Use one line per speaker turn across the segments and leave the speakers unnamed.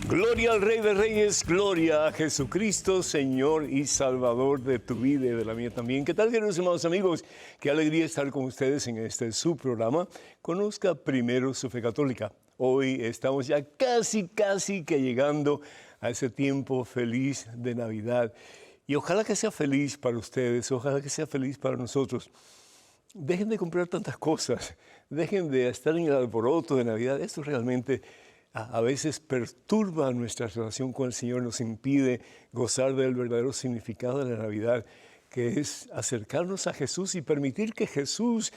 Gloria al Rey de Reyes, gloria a Jesucristo, Señor y Salvador de tu vida y de la mía también. ¿Qué tal, queridos hermanos amigos? Qué alegría estar con ustedes en este su programa. Conozca primero su fe católica. Hoy estamos ya casi que llegando a ese tiempo feliz de Navidad. Y ojalá que sea feliz para ustedes, ojalá que sea feliz para nosotros. Dejen de comprar tantas cosas, dejen de estar en el alboroto de Navidad. Esto realmente a veces perturba nuestra relación con el Señor, nos impide gozar del verdadero significado de la Navidad, que es acercarnos a Jesús y permitir que Jesús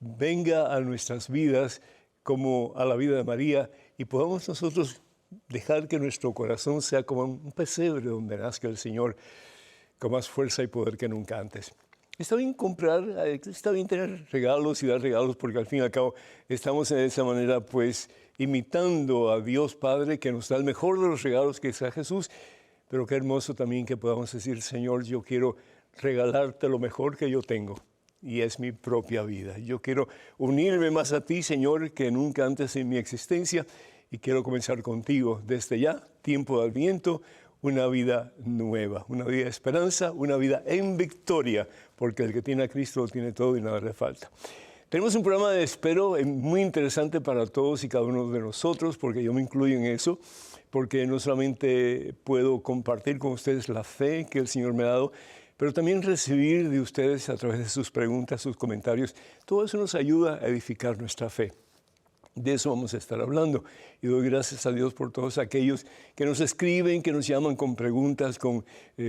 venga a nuestras vidas como a la vida de María y podamos nosotros dejar que nuestro corazón sea como un pesebre donde nazca el Señor con más fuerza y poder que nunca antes. Está bien comprar, está bien tener regalos y dar regalos, porque al fin y al cabo estamos de esa manera pues imitando a Dios Padre, que nos da el mejor de los regalos, que es a Jesús. Pero qué hermoso también que podamos decir: Señor, yo quiero regalarte lo mejor que yo tengo, y es mi propia vida. Yo quiero unirme más a ti, Señor, que nunca antes en mi existencia, y quiero comenzar contigo desde ya, tiempo de Adviento, una vida nueva, una vida de esperanza, una vida en victoria, porque el que tiene a Cristo lo tiene todo y nada le falta. Tenemos un programa de espero muy interesante para todos y cada uno de nosotros, porque yo me incluyo en eso, porque no solamente puedo compartir con ustedes la fe que el Señor me ha dado, pero también recibir de ustedes a través de sus preguntas, sus comentarios. Todo eso nos ayuda a edificar nuestra fe. De eso vamos a estar hablando. Y doy gracias a Dios por todos aquellos que nos escriben, que nos llaman con preguntas, con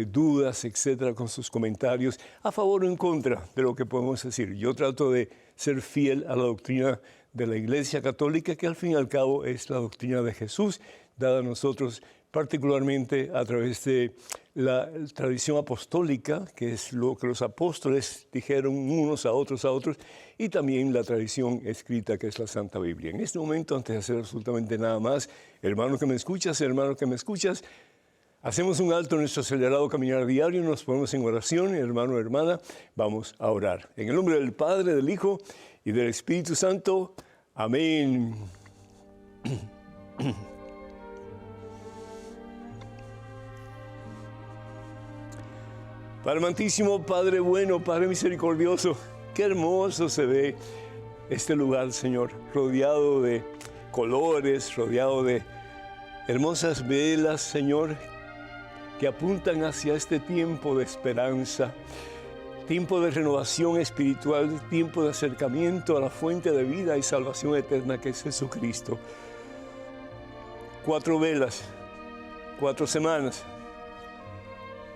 dudas, etcétera, con sus comentarios, a favor o en contra de lo que podemos decir. Yo trato de ser fiel a la doctrina de la Iglesia Católica, que al fin y al cabo es la doctrina de Jesús, dada a nosotros particularmente a través de la tradición apostólica, que es lo que los apóstoles dijeron unos a otros, y también la tradición escrita, que es la Santa Biblia. En este momento, antes de hacer absolutamente nada más, hermano que me escuchas, hacemos un alto en nuestro acelerado caminar diario, nos ponemos en oración, hermano, hermana, vamos a orar. En el nombre del Padre, del Hijo y del Espíritu Santo. Amén. Padre amantísimo, Padre bueno, Padre misericordioso, qué hermoso se ve este lugar, Señor, rodeado de colores, rodeado de hermosas velas, Señor, que apuntan hacia este tiempo de esperanza, tiempo de renovación espiritual, tiempo de acercamiento a la fuente de vida y salvación eterna que es Jesucristo. 4 velas, 4 semanas.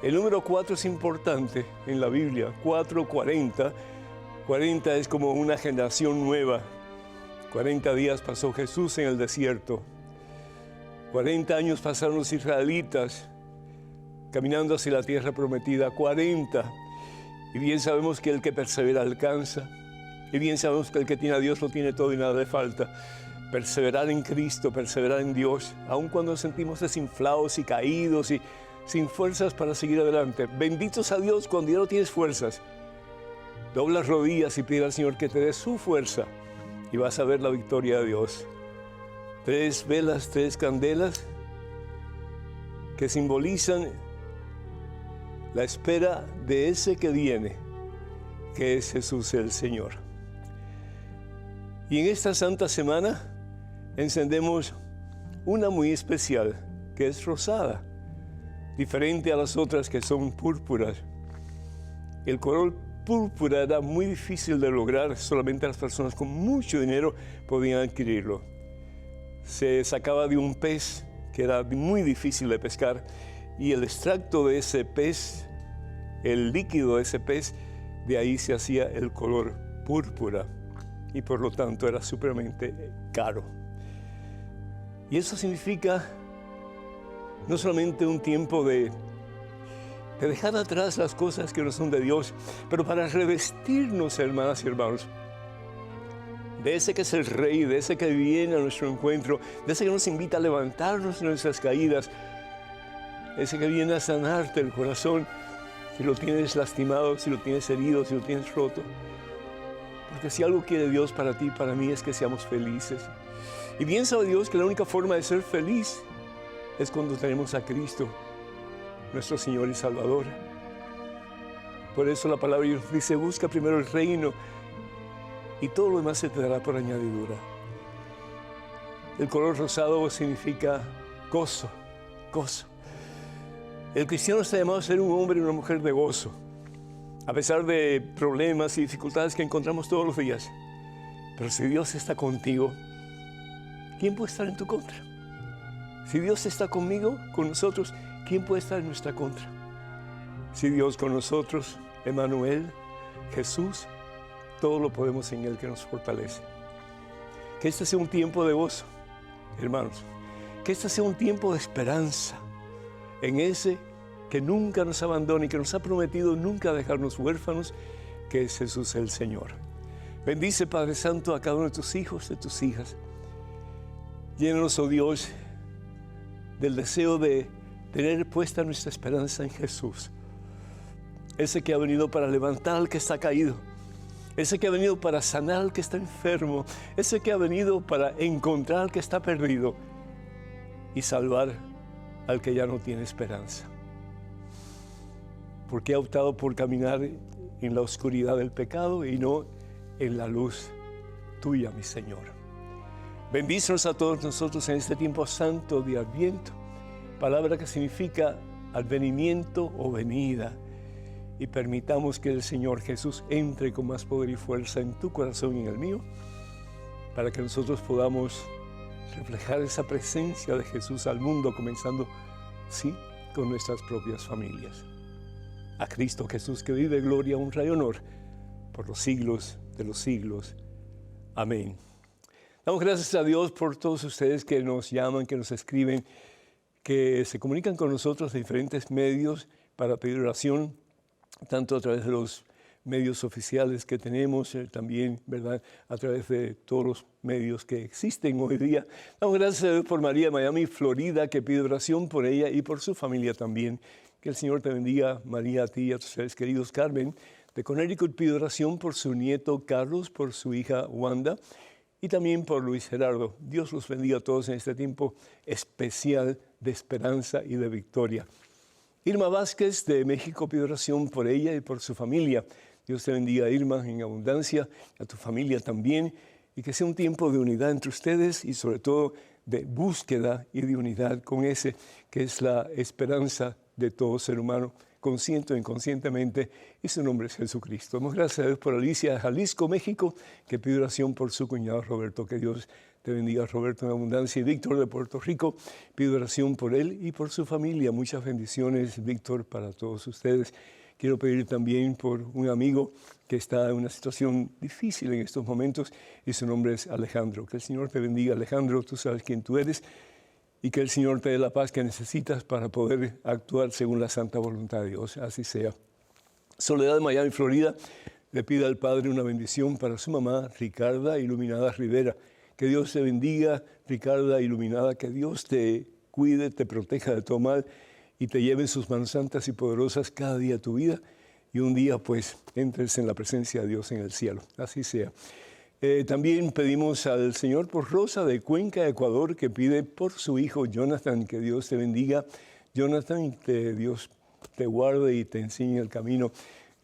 El número 4 es importante en la Biblia, 4:40. 40 es como una generación nueva. 40 días pasó Jesús en el desierto. 40 años pasaron los israelitas caminando hacia la tierra prometida. 40. Y bien sabemos que el que persevera alcanza. Y bien sabemos que el que tiene a Dios lo tiene todo y nada le falta. Perseverar en Cristo, perseverar en Dios, aun cuando nos sentimos desinflados y caídos y sin fuerzas para seguir adelante. Benditos a Dios cuando ya no tienes fuerzas. Dobla las rodillas y pide al Señor que te dé su fuerza y vas a ver la victoria de Dios. 3 velas, 3 candelas que simbolizan la espera de ese que viene, que es Jesús el Señor. Y en esta Santa Semana encendemos una muy especial, que es rosada, diferente a las otras que son púrpuras. El color púrpura era muy difícil de lograr, solamente las personas con mucho dinero podían adquirirlo. Se sacaba de un pez que era muy difícil de pescar y el extracto de ese pez, el líquido de ese pez, de ahí se hacía el color púrpura y por lo tanto era súpermente caro. Y eso significa no solamente un tiempo de de dejar atrás las cosas que no son de Dios, pero para revestirnos, hermanas y hermanos, de ese que es el Rey, de ese que viene a nuestro encuentro, de ese que nos invita a levantarnos de nuestras caídas, ese que viene a sanarte el corazón, si lo tienes lastimado, si lo tienes herido, si lo tienes roto. Porque si algo quiere Dios para ti y para mí es que seamos felices. Y bien sabe Dios que la única forma de ser feliz es cuando tenemos a Cristo, nuestro Señor y Salvador. Por eso la palabra de Dios dice, busca primero el reino y todo lo demás se te dará por añadidura. El color rosado significa gozo, gozo. El cristiano está llamado a ser un hombre y una mujer de gozo, a pesar de problemas y dificultades que encontramos todos los días. Pero si Dios está contigo, ¿quién puede estar en tu contra? Si Dios está conmigo, con nosotros, ¿quién puede estar en nuestra contra? Si Dios con nosotros, Emmanuel, Jesús, todo lo podemos en Él que nos fortalece. Que este sea un tiempo de gozo, hermanos. Que este sea un tiempo de esperanza en ese que nunca nos abandona y que nos ha prometido nunca dejarnos huérfanos, que es Jesús el Señor. Bendice, Padre Santo, a cada uno de tus hijos, de tus hijas. Llénanos, oh Dios, del deseo de tener puesta nuestra esperanza en Jesús. Ese que ha venido para levantar al que está caído. Ese que ha venido para sanar al que está enfermo. Ese que ha venido para encontrar al que está perdido y salvar al que ya no tiene esperanza. Porque ha optado por caminar en la oscuridad del pecado y no en la luz tuya, mi Señor. Bendícenos a todos nosotros en este tiempo santo de Adviento, palabra que significa advenimiento o venida. Y permitamos que el Señor Jesús entre con más poder y fuerza en tu corazón y en el mío, para que nosotros podamos reflejar esa presencia de Jesús al mundo, comenzando, sí, con nuestras propias familias. A Cristo Jesús, que vive gloria, honra y honor por los siglos de los siglos. Amén. Damos gracias a Dios por todos ustedes que nos llaman, que nos escriben, que se comunican con nosotros de diferentes medios para pedir oración, tanto a través de los medios oficiales que tenemos, también, ¿verdad?, a través de todos los medios que existen hoy día. Damos gracias a Dios por María de Miami, Florida, que pide oración por ella y por su familia también. Que el Señor te bendiga, María, a ti y a tus seres queridos. Carmen, de Connecticut, pide oración por su nieto Carlos, por su hija Wanda y también por Luis Gerardo. Dios los bendiga a todos en este tiempo especial de esperanza y de victoria. Irma Vázquez, de México, pide oración por ella y por su familia. Dios te bendiga, Irma, en abundancia, a tu familia también, y que sea un tiempo de unidad entre ustedes y sobre todo de búsqueda y de unidad con ese que es la esperanza de todo ser humano, consciente o inconscientemente, y su nombre es Jesucristo. Damos gracias a Dios por Alicia de Jalisco, México, que pide oración por su cuñado Roberto. Que Dios te bendiga, Roberto, en abundancia. Y Víctor de Puerto Rico, pide oración por él y por su familia. Muchas bendiciones, Víctor, para todos ustedes. Quiero pedir también por un amigo que está en una situación difícil en estos momentos y su nombre es Alejandro. Que el Señor te bendiga, Alejandro, tú sabes quién tú eres y que el Señor te dé la paz que necesitas para poder actuar según la santa voluntad de Dios. Así sea. Soledad de Miami, Florida, le pide al Padre una bendición para su mamá, Ricarda Iluminada Rivera. Que Dios te bendiga, Ricarda Iluminada, que Dios te cuide, te proteja de todo mal y te lleve en sus manos santas y poderosas cada día de tu vida y un día pues entres en la presencia de Dios en el cielo. Así sea. También pedimos al Señor por Rosa de Cuenca, Ecuador, que pide por su hijo Jonathan, que Dios te bendiga. Jonathan, que Dios te guarde y te enseñe el camino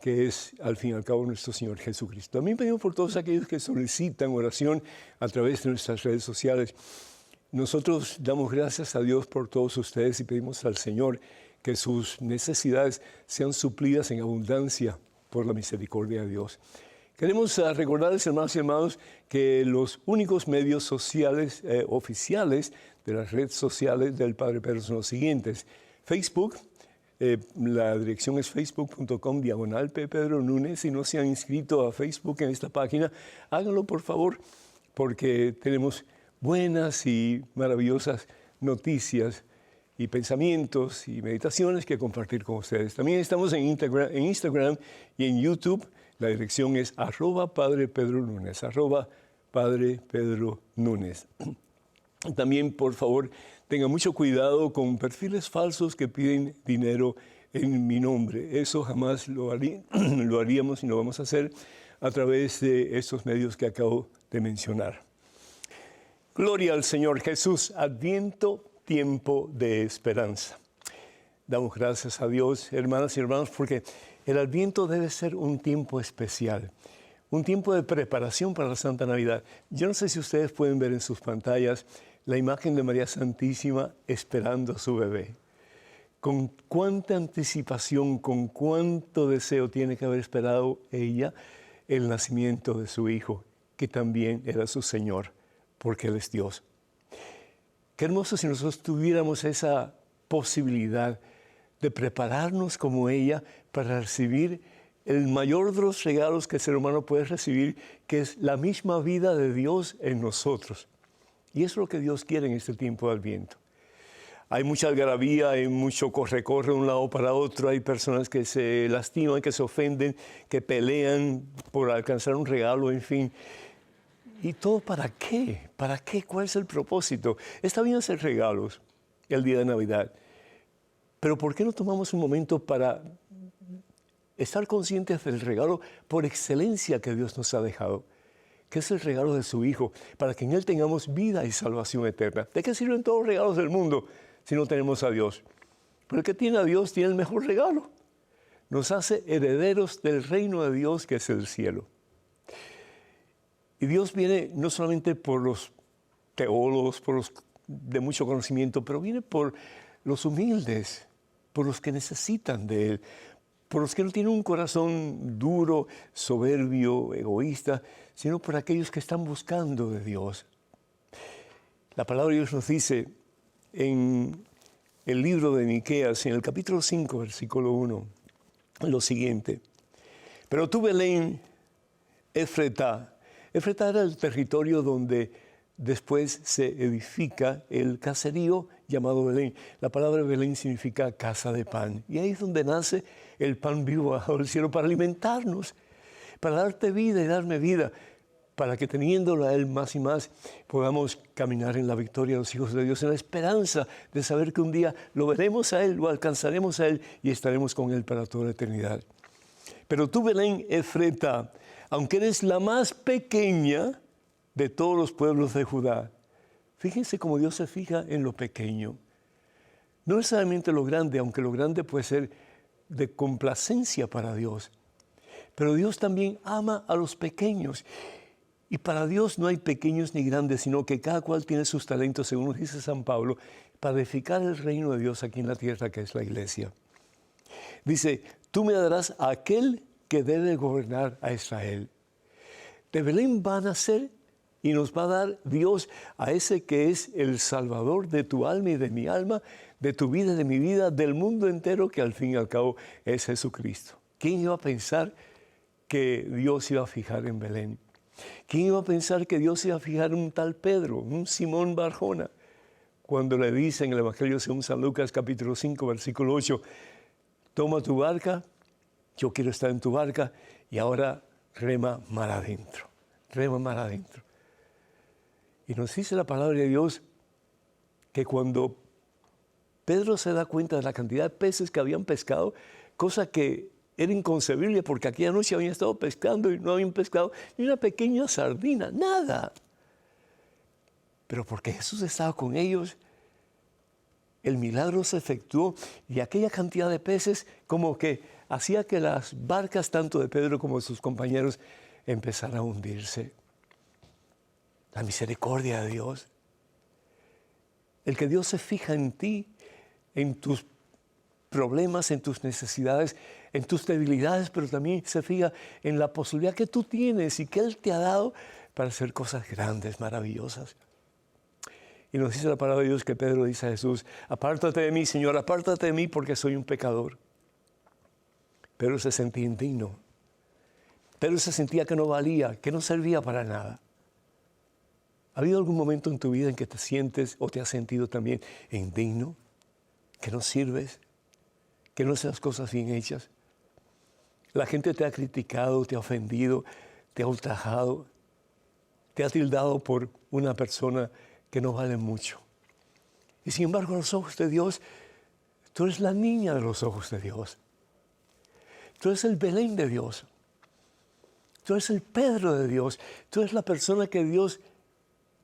que es al fin y al cabo nuestro Señor Jesucristo. También pedimos por todos aquellos que solicitan oración a través de nuestras redes sociales. Nosotros damos gracias a Dios por todos ustedes y pedimos al Señor que sus necesidades sean suplidas en abundancia por la misericordia de Dios. Queremos recordarles, hermanos y hermanos, que los únicos medios sociales oficiales de las redes sociales del Padre Pedro son los siguientes. Facebook, la dirección es facebook.com/Pedro Núñez. Si no se han inscrito a Facebook en esta página, háganlo por favor, porque tenemos buenas y maravillosas noticias y pensamientos y meditaciones que compartir con ustedes. También estamos en Instagram y en YouTube. La dirección es @Padre Pedro Núñez, @Padre Pedro Núñez. También, por favor, tenga mucho cuidado con perfiles falsos que piden dinero en mi nombre. Eso jamás lo haríamos y lo vamos a hacer a través de estos medios que acabo de mencionar. Gloria al Señor Jesús. Adviento, tiempo de esperanza. Damos gracias a Dios, hermanas y hermanos, porque el Adviento debe ser un tiempo especial, un tiempo de preparación para la Santa Navidad. Yo no sé si ustedes pueden ver en sus pantallas la imagen de María Santísima esperando a su bebé. Con cuánta anticipación, con cuánto deseo tiene que haber esperado ella el nacimiento de su Hijo, que también era su Señor, porque Él es Dios. Qué hermoso si nosotros tuviéramos esa posibilidad de prepararnos como ella para recibir el mayor de los regalos que el ser humano puede recibir, que es la misma vida de Dios en nosotros. Y eso es lo que Dios quiere en este tiempo de Adviento. Hay mucha algarabía, hay mucho corre-corre de un lado para otro, hay personas que se lastiman, que se ofenden, que pelean por alcanzar un regalo, en fin. ¿Y todo para qué? ¿Para qué? ¿Cuál es el propósito? Está bien hacer regalos el día de Navidad, pero ¿por qué no tomamos un momento para estar conscientes del regalo por excelencia que Dios nos ha dejado, que es el regalo de su Hijo, para que en Él tengamos vida y salvación eterna? ¿De qué sirven todos los regalos del mundo si no tenemos a Dios? Pero el que tiene a Dios tiene el mejor regalo. Nos hace herederos del reino de Dios, que es el cielo. Y Dios viene no solamente por los teólogos, por los de mucho conocimiento, pero viene por los humildes, por los que necesitan de Él, por los que no tienen un corazón duro, soberbio, egoísta, sino por aquellos que están buscando de Dios. La palabra de Dios nos dice en el libro de Miqueas, en el capítulo 5, versículo 1, lo siguiente: pero tú, Belén, Efretá. Efretá era el territorio donde después se edifica el caserío llamado Belén. La palabra Belén significa casa de pan. Y ahí es donde nace el pan vivo bajo el cielo para alimentarnos, para darte vida y darme vida, para que teniéndolo a Él más y más podamos caminar en la victoria de los hijos de Dios, en la esperanza de saber que un día lo veremos a Él, lo alcanzaremos a Él y estaremos con Él para toda la eternidad. Pero tú, Belén Efrata, aunque eres la más pequeña de todos los pueblos de Judá. Fíjense cómo Dios se fija en lo pequeño. No necesariamente lo grande, aunque lo grande puede ser de complacencia para Dios. Pero Dios también ama a los pequeños. Y para Dios no hay pequeños ni grandes, sino que cada cual tiene sus talentos, según nos dice San Pablo, para edificar el reino de Dios aquí en la tierra, que es la iglesia. Dice, tú me darás a aquel que debe gobernar a Israel. De Belén va a nacer y nos va a dar Dios a ese que es el Salvador de tu alma y de mi alma, de tu vida y de mi vida, del mundo entero, que al fin y al cabo es Jesucristo. ¿Quién iba a pensar que Dios iba a fijar en Belén? ¿Quién iba a pensar que Dios iba a fijar en un tal Pedro, un Simón Barjona? Cuando le dice en el Evangelio según San Lucas, capítulo 5, versículo 8, toma tu barca, yo quiero estar en tu barca, y ahora rema mar adentro, rema mar adentro. Y nos dice la palabra de Dios que cuando Pedro se da cuenta de la cantidad de peces que habían pescado, cosa que era inconcebible porque aquella noche habían estado pescando y no habían pescado ni una pequeña sardina, nada. Pero porque Jesús estaba con ellos, el milagro se efectuó y aquella cantidad de peces como que hacía que las barcas, tanto de Pedro como de sus compañeros, empezaran a hundirse. La misericordia de Dios. El que Dios se fija en ti, en tus problemas, en tus necesidades, en tus debilidades, pero también se fija en la posibilidad que tú tienes y que Él te ha dado para hacer cosas grandes, maravillosas. Y nos dice la palabra de Dios que Pedro dice a Jesús, apártate de mí, Señor, apártate de mí porque soy un pecador. Pedro se sentía indigno. Pedro se sentía que no valía, que no servía para nada. ¿Ha habido algún momento en tu vida en que te sientes o te has sentido también indigno? que no sirves, que no haces las cosas bien hechas. La gente te ha criticado, te ha ofendido, te ha ultrajado, te ha tildado por una persona que no vale mucho. Y sin embargo, a los ojos de Dios, tú eres la niña de los ojos de Dios. Tú eres el Belén de Dios. Tú eres el Pedro de Dios. Tú eres la persona que Dios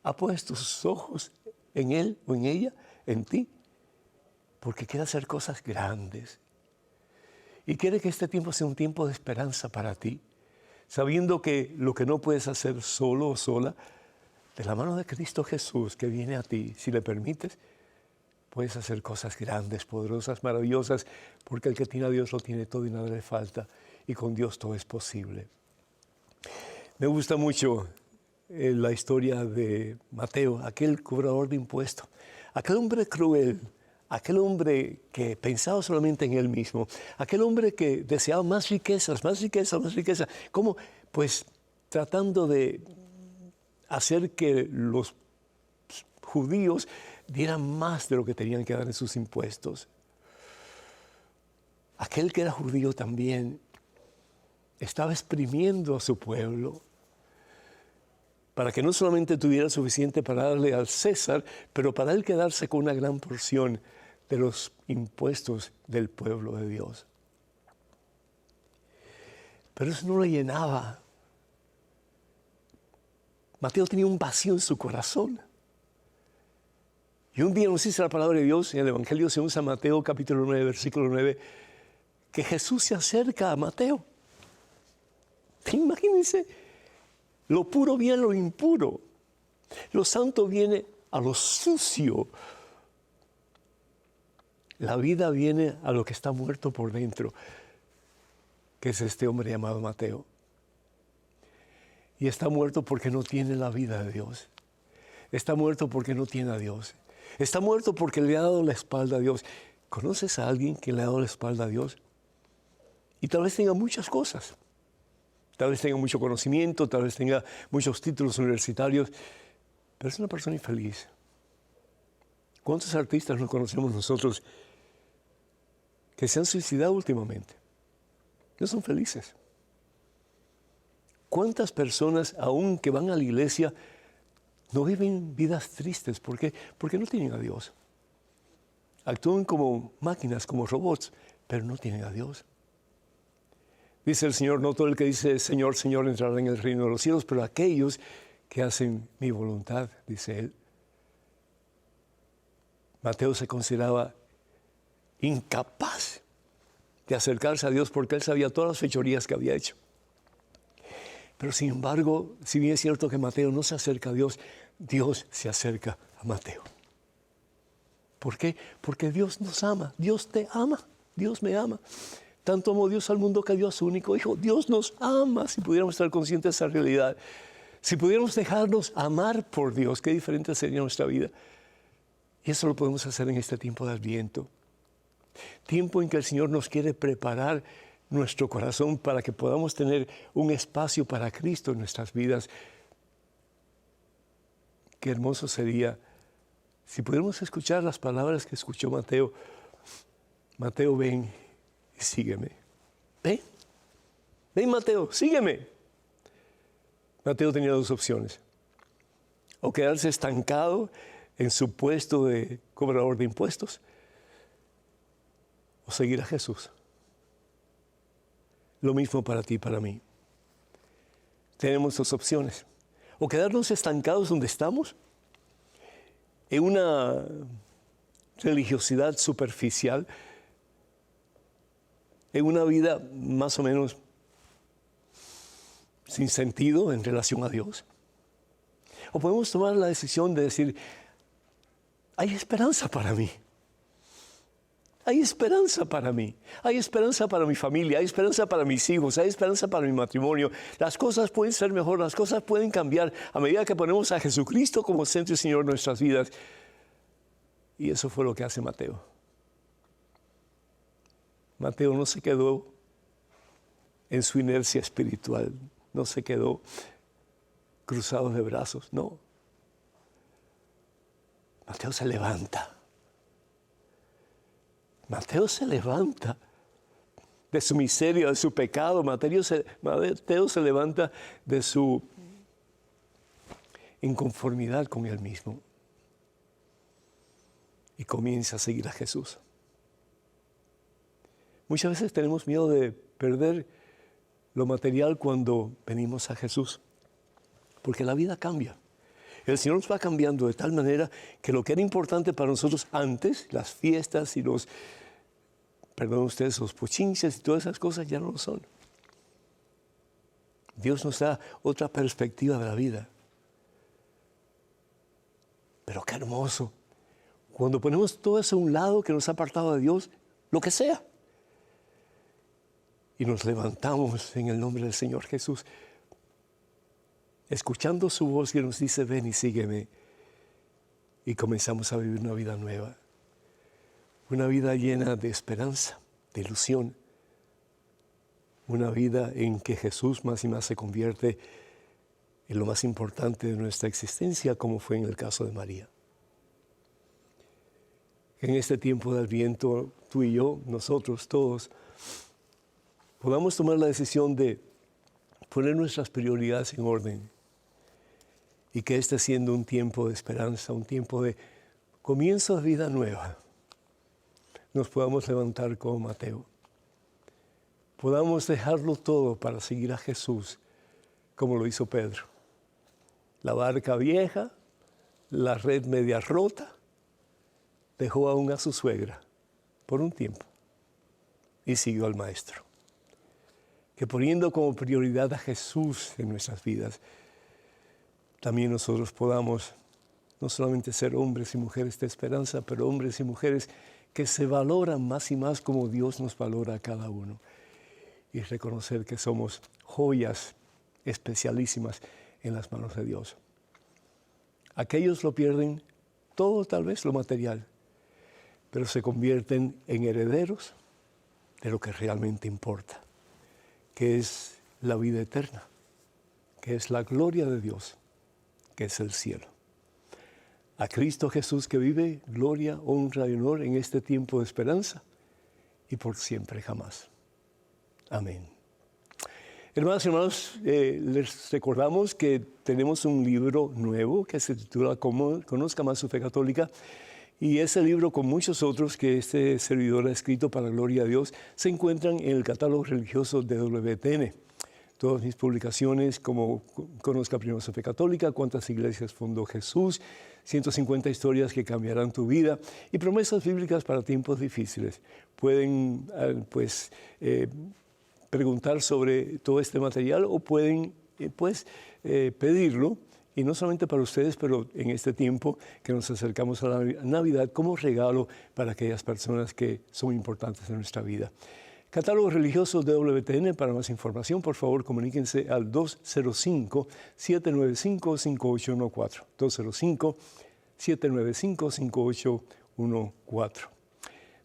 ha puesto sus ojos en él o en ella, en ti, porque quiere hacer cosas grandes. Y quiere que este tiempo sea un tiempo de esperanza para ti, sabiendo que lo que no puedes hacer solo o sola, de la mano de Cristo Jesús que viene a ti, si le permites, puedes hacer cosas grandes, poderosas, maravillosas, porque el que tiene a Dios lo tiene todo y nada le falta, y con Dios todo es posible. Me gusta mucho la historia de Mateo, aquel cobrador de impuestos, aquel hombre cruel, aquel hombre que pensaba solamente en él mismo, aquel hombre que deseaba más riquezas, más riqueza, más riqueza. ¿Cómo? Pues tratando de hacer que los judíos dieran más de lo que tenían que dar en sus impuestos. Aquel que era judío también estaba exprimiendo a su pueblo para que no solamente tuviera suficiente para darle al César, pero para él quedarse con una gran porción de los impuestos del pueblo de Dios. Pero eso no lo llenaba. Mateo tenía un vacío en su corazón. Y un día nos dice la palabra de Dios en el Evangelio según San Mateo, capítulo 9, versículo 9, que Jesús se acerca a Mateo. Imagínense, lo puro viene a lo impuro, lo santo viene a lo sucio, la vida viene a lo que está muerto por dentro, que es este hombre llamado Mateo. Y está muerto porque no tiene la vida de Dios. Está muerto porque no tiene a Dios. Está muerto porque le ha dado la espalda a Dios. ¿Conoces a alguien que le ha dado la espalda a Dios? Y tal vez tenga muchas cosas. Tal vez tenga mucho conocimiento, tal vez tenga muchos títulos universitarios, pero es una persona infeliz. ¿Cuántos artistas no conocemos nosotros que se han suicidado últimamente? No son felices. ¿Cuántas personas, aún que van a la iglesia, no viven vidas tristes? ¿Por qué? Porque no tienen a Dios. Actúan como máquinas, como robots, pero no tienen a Dios. Dice el Señor, no todo el que dice Señor, Señor entrará en el reino de los cielos, pero aquellos que hacen mi voluntad, dice Él. Mateo se consideraba incapaz de acercarse a Dios porque él sabía todas las fechorías que había hecho. Pero sin embargo, si bien es cierto que Mateo no se acerca a Dios, Dios se acerca a Mateo. ¿Por qué? Porque Dios nos ama, Dios te ama, Dios me ama. Tanto amó Dios al mundo que dio a su único Hijo. Dios nos ama, si pudiéramos estar conscientes de esa realidad. Si pudiéramos dejarnos amar por Dios, qué diferente sería nuestra vida. Y eso lo podemos hacer en este tiempo de Adviento. Tiempo en que el Señor nos quiere preparar nuestro corazón para que podamos tener un espacio para Cristo en nuestras vidas. Qué hermoso sería si pudiéramos escuchar las palabras que escuchó Mateo. Mateo, ven y sígueme. Ven, ven Mateo, sígueme. Mateo tenía dos opciones. O quedarse estancado en su puesto de cobrador de impuestos, o seguir a Jesús. Lo mismo para ti y para mí. Tenemos dos opciones. O quedarnos estancados donde estamos, en una religiosidad superficial, en una vida más o menos sin sentido en relación a Dios. O podemos tomar la decisión de decir, hay esperanza para mí. Hay esperanza para mí, hay esperanza para mi familia, hay esperanza para mis hijos, hay esperanza para mi matrimonio. Las cosas pueden ser mejor, las cosas pueden cambiar a medida que ponemos a Jesucristo como centro y Señor de nuestras vidas. Y eso fue lo que hace Mateo. Mateo no se quedó en su inercia espiritual, no se quedó cruzado de brazos, no. Mateo se levanta. Mateo se levanta de su miseria, de su pecado. Mateo se levanta de su inconformidad con él mismo y comienza a seguir a Jesús. Muchas veces tenemos miedo de perder lo material cuando venimos a Jesús, porque la vida cambia. El Señor nos va cambiando de tal manera que lo que era importante para nosotros antes, las fiestas y los pochinches y todas esas cosas ya no lo son. Dios nos da otra perspectiva de la vida. Pero qué hermoso, cuando ponemos todo eso a un lado que nos ha apartado de Dios, lo que sea, y nos levantamos en el nombre del Señor Jesús, escuchando su voz que nos dice, ven y sígueme, y comenzamos a vivir una vida nueva, una vida llena de esperanza, de ilusión, una vida en que Jesús más y más se convierte en lo más importante de nuestra existencia, como fue en el caso de María. En este tiempo de Adviento, tú y yo, nosotros todos, podamos tomar la decisión de poner nuestras prioridades en orden y que este siendo un tiempo de esperanza, un tiempo de comienzo de vida nueva, nos podamos levantar como Mateo. Podamos dejarlo todo para seguir a Jesús, como lo hizo Pedro. La barca vieja, la red media rota, dejó aún a su suegra por un tiempo y siguió al Maestro. Que poniendo como prioridad a Jesús en nuestras vidas, también nosotros podamos no solamente ser hombres y mujeres de esperanza, pero hombres y mujeres que se valoran más y más como Dios nos valora a cada uno. Y reconocer que somos joyas especialísimas en las manos de Dios. Aquellos lo pierden todo, tal vez lo material, pero se convierten en herederos de lo que realmente importa, que es la vida eterna, que es la gloria de Dios, que es el cielo. A Cristo Jesús que vive, gloria, honra y honor en este tiempo de esperanza y por siempre jamás. Amén. Hermanas y hermanos, les recordamos que tenemos un libro nuevo que se titula Conozca más su fe católica, y ese libro, con muchos otros que este servidor ha escrito para la gloria de Dios, se encuentran en el catálogo religioso de WTN. Todas mis publicaciones, como Conozca primero su fe católica, Cuántas iglesias fundó Jesús, 150 historias que cambiarán tu vida y promesas bíblicas para tiempos difíciles. Pueden, preguntar sobre todo este material o pueden, pedirlo, y no solamente para ustedes, pero en este tiempo que nos acercamos a la Navidad, como regalo para aquellas personas que son importantes en nuestra vida. Catálogo religioso de WTN. Para más información, por favor, comuníquense al 205-795-5814. 205-795-5814.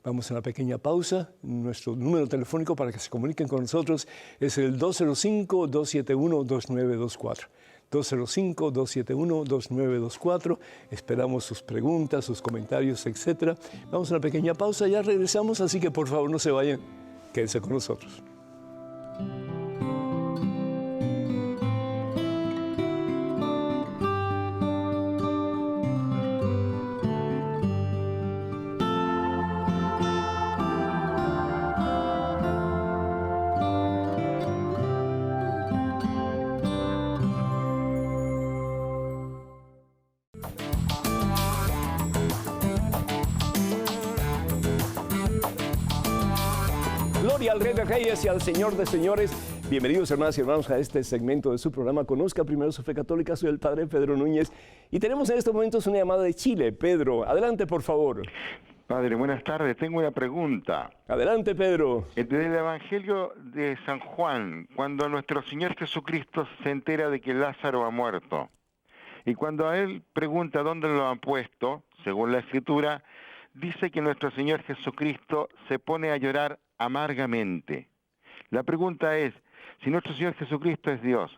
Vamos a una pequeña pausa. Nuestro número telefónico para que se comuniquen con nosotros es el 205-271-2924. 205-271-2924. Esperamos sus preguntas, sus comentarios, etc. Vamos a una pequeña pausa, ya regresamos, así que por favor no se vayan, quédense con nosotros. Gloria al Rey de Reyes y al Señor de Señores. Bienvenidos, hermanas y hermanos, a este segmento de su programa Conozca primero su fe católica. Soy el Padre Pedro Núñez y tenemos en estos momentos una llamada de Chile. Pedro, adelante, por favor.
Padre, buenas tardes. Tengo una pregunta.
Adelante, Pedro.
Desde el Evangelio de San Juan, cuando nuestro Señor Jesucristo se entera de que Lázaro ha muerto, y cuando a él pregunta dónde lo han puesto, según la Escritura, dice que nuestro Señor Jesucristo se pone a llorar amargamente. La pregunta es, si nuestro Señor Jesucristo es Dios,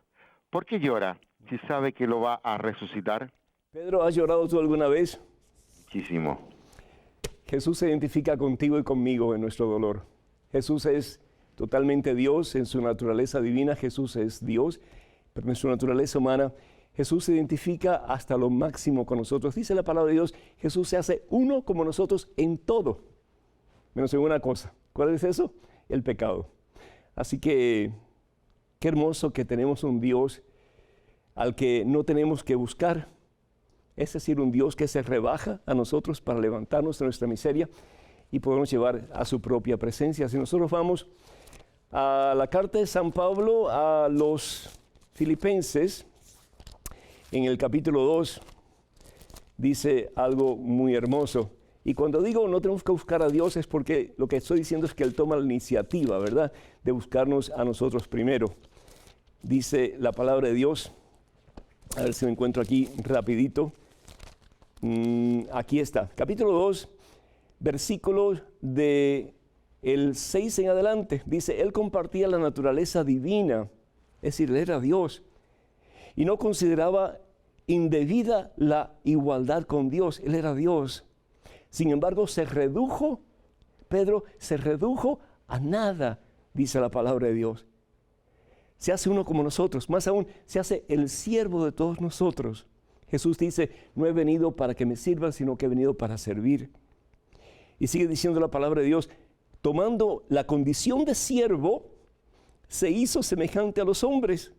¿por qué llora si sabe que lo va a resucitar?
Pedro, ¿has llorado tú alguna vez?
Muchísimo.
Jesús se identifica contigo y conmigo en nuestro dolor. Jesús es totalmente Dios en su naturaleza divina. Jesús es Dios, pero en su naturaleza humana, Jesús se identifica hasta lo máximo con nosotros. Dice la palabra de Dios, Jesús se hace uno como nosotros en todo, menos en una cosa. ¿Cuál es eso? El pecado. Así que, qué hermoso que tenemos un Dios al que no tenemos que buscar. Es decir, un Dios que se rebaja a nosotros para levantarnos de nuestra miseria y podernos llevar a su propia presencia. Si nosotros vamos a la carta de San Pablo a los Filipenses, en el capítulo 2, dice algo muy hermoso. Y cuando digo no tenemos que buscar a Dios es porque lo que estoy diciendo es que Él toma la iniciativa, ¿verdad?, de buscarnos a nosotros primero. Dice la palabra de Dios, a ver si me encuentro aquí rapidito. Aquí está, capítulo 2, versículos de el 6 en adelante. Dice, Él compartía la naturaleza divina, es decir, Él era Dios, y no consideraba indebida la igualdad con Dios. Él era Dios. Sin embargo, Pedro se redujo a nada, dice la palabra de Dios. Se hace uno como nosotros, más aún, se hace el siervo de todos nosotros. Jesús dice, no he venido para que me sirvan, sino que he venido para servir. Y sigue diciendo la palabra de Dios, tomando la condición de siervo, se hizo semejante a los hombres.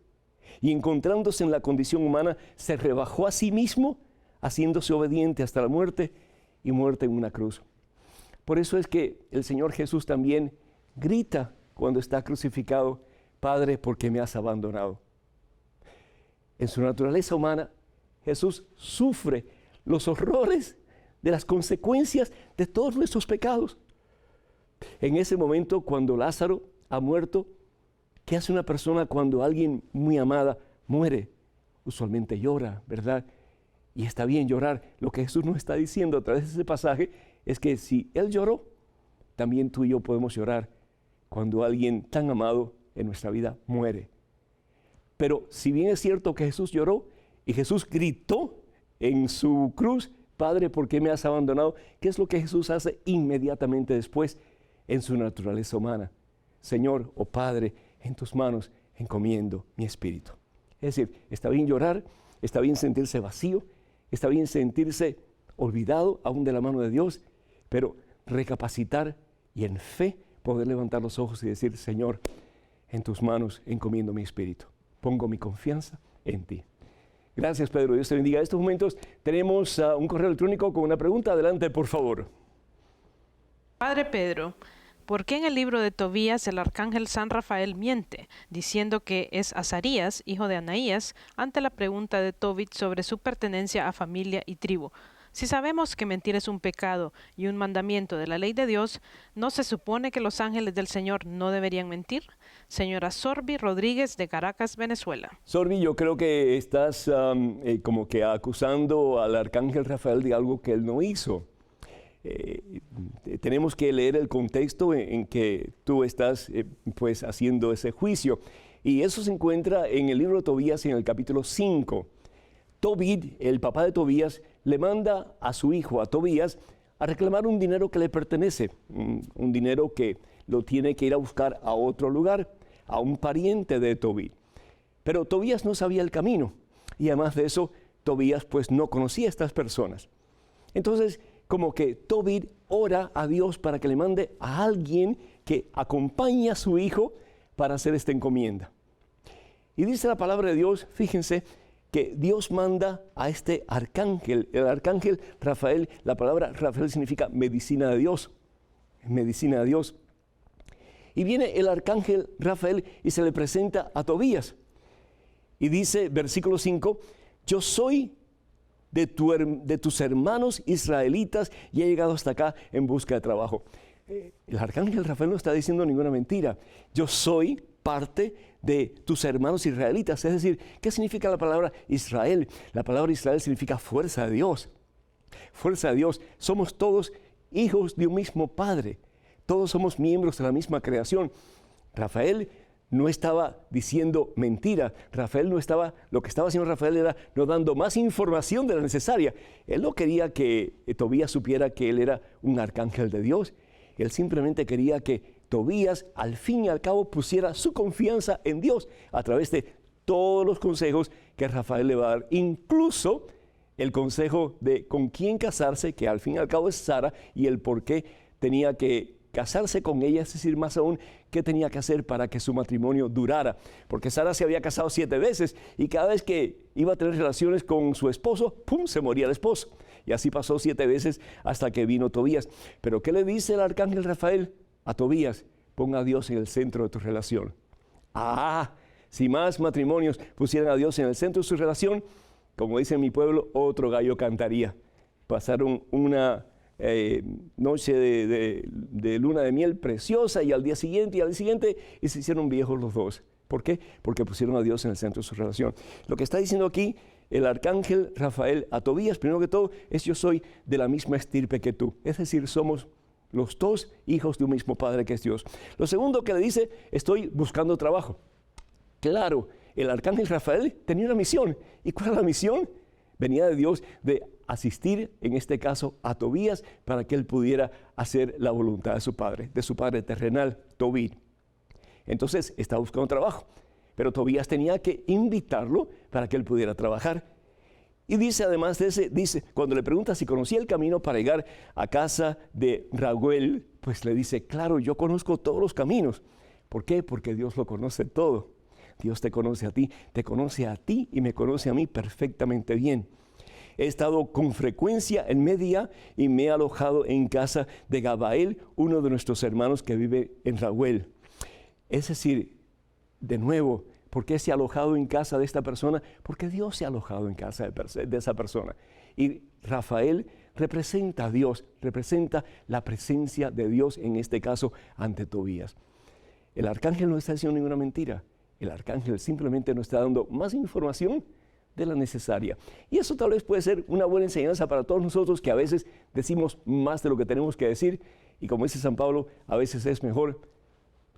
Y encontrándose en la condición humana, se rebajó a sí mismo, haciéndose obediente hasta la muerte y muerte en una cruz. Por eso es que el Señor Jesús también grita cuando está crucificado, Padre, ¿por qué me has abandonado? En su naturaleza humana, Jesús sufre los horrores de las consecuencias de todos nuestros pecados. En ese momento, cuando Lázaro ha muerto, ¿qué hace una persona cuando alguien muy amada muere? Usualmente llora, ¿verdad? Y está bien llorar. Lo que Jesús nos está diciendo a través de ese pasaje es que si Él lloró, también tú y yo podemos llorar cuando alguien tan amado en nuestra vida muere. Pero si bien es cierto que Jesús lloró y Jesús gritó en su cruz, Padre, ¿por qué me has abandonado? ¿Qué es lo que Jesús hace inmediatamente después en su naturaleza humana? Señor, oh Padre, en tus manos encomiendo mi espíritu. Es decir, está bien llorar, está bien sentirse vacío, está bien sentirse olvidado aún de la mano de Dios, pero recapacitar y en fe poder levantar los ojos y decir, Señor, en tus manos encomiendo mi espíritu. Pongo mi confianza en ti. Gracias, Pedro. Dios te bendiga. En estos momentos tenemos un correo electrónico con una pregunta. Adelante, por favor.
Padre Pedro, ¿por qué en el libro de Tobías el arcángel San Rafael miente, diciendo que es Azarías, hijo de Anaías, ante la pregunta de Tobit sobre su pertenencia a familia y tribu? Si sabemos que mentir es un pecado y un mandamiento de la ley de Dios, ¿no se supone que los ángeles del Señor no deberían mentir? Señora Sorbi Rodríguez, de Caracas, Venezuela.
Sorbi, yo creo que estás como que acusando al arcángel Rafael de algo que él no hizo. Tenemos que leer el contexto en que tú estás pues haciendo ese juicio. Y eso se encuentra en el libro de Tobías en el capítulo 5. Tobit, el papá de Tobías, le manda a su hijo, a Tobías, a reclamar un dinero que le pertenece, un dinero que lo tiene que ir a buscar a otro lugar, a un pariente de Tobit. Pero Tobías no sabía el camino y además de eso, Tobías pues no conocía a estas personas. Entonces, como que Tobit ora a Dios para que le mande a alguien que acompañe a su hijo para hacer esta encomienda. Y dice la palabra de Dios, fíjense, que Dios manda a este arcángel, el arcángel Rafael. La palabra Rafael significa medicina de Dios, medicina de Dios. Y viene el arcángel Rafael y se le presenta a Tobías. Y dice, versículo 5, yo soy de tus hermanos israelitas y he llegado hasta acá en busca de trabajo. El arcángel Rafael no está diciendo ninguna mentira. Yo soy parte de tus hermanos israelitas. Es decir, ¿qué significa la palabra Israel? La palabra Israel significa fuerza de Dios. Fuerza de Dios. Somos todos hijos de un mismo Padre. Todos somos miembros de la misma creación. Rafael no estaba diciendo mentira. Lo que estaba haciendo Rafael era no dando más información de la necesaria. Él no quería que Tobías supiera que él era un arcángel de Dios. Él simplemente quería que Tobías al fin y al cabo pusiera su confianza en Dios a través de todos los consejos que Rafael le va a dar, incluso el consejo de con quién casarse, que al fin y al cabo es Sara, y el por qué tenía que casarse con ella, es decir, más aún, qué tenía que hacer para que su matrimonio durara. Porque Sara se había casado 7 veces y cada vez que iba a tener relaciones con su esposo, ¡pum!, se moría el esposo. Y así pasó 7 veces hasta que vino Tobías. Pero ¿qué le dice el arcángel Rafael a Tobías? Ponga a Dios en el centro de tu relación. Si más matrimonios pusieran a Dios en el centro de su relación, como dice mi pueblo, otro gallo cantaría. Pasaron una noche de luna de miel preciosa y al día siguiente y se hicieron viejos los dos. ¿Por qué? Porque pusieron a Dios en el centro de su relación. Lo que está diciendo aquí el arcángel Rafael a Tobías, primero que todo, es yo soy de la misma estirpe que tú. Es decir, somos los dos hijos de un mismo Padre que es Dios. Lo segundo que le dice, estoy buscando trabajo. Claro, el arcángel Rafael tenía una misión. ¿Y cuál era la misión? Venía de Dios de asistir, en este caso, a Tobías para que él pudiera hacer la voluntad de su padre terrenal, Tobit. Entonces, estaba buscando trabajo, pero Tobías tenía que invitarlo para que él pudiera trabajar. Y dice, además de ese, cuando le pregunta si conocía el camino para llegar a casa de Raguel, pues le dice, claro, yo conozco todos los caminos. ¿Por qué? Porque Dios lo conoce todo. Dios te conoce a ti y me conoce a mí perfectamente bien. He estado con frecuencia en Media y me he alojado en casa de Gabael, uno de nuestros hermanos que vive en Raguel. Es decir, de nuevo, ¿por qué se ha alojado en casa de esta persona? Porque Dios se ha alojado en casa de esa persona. Y Rafael representa a Dios, representa la presencia de Dios, en este caso, ante Tobías. El arcángel no está diciendo ninguna mentira. El arcángel simplemente nos está dando más información de la necesaria. Y eso tal vez puede ser una buena enseñanza para todos nosotros que a veces decimos más de lo que tenemos que decir. Y como dice San Pablo, a veces es mejor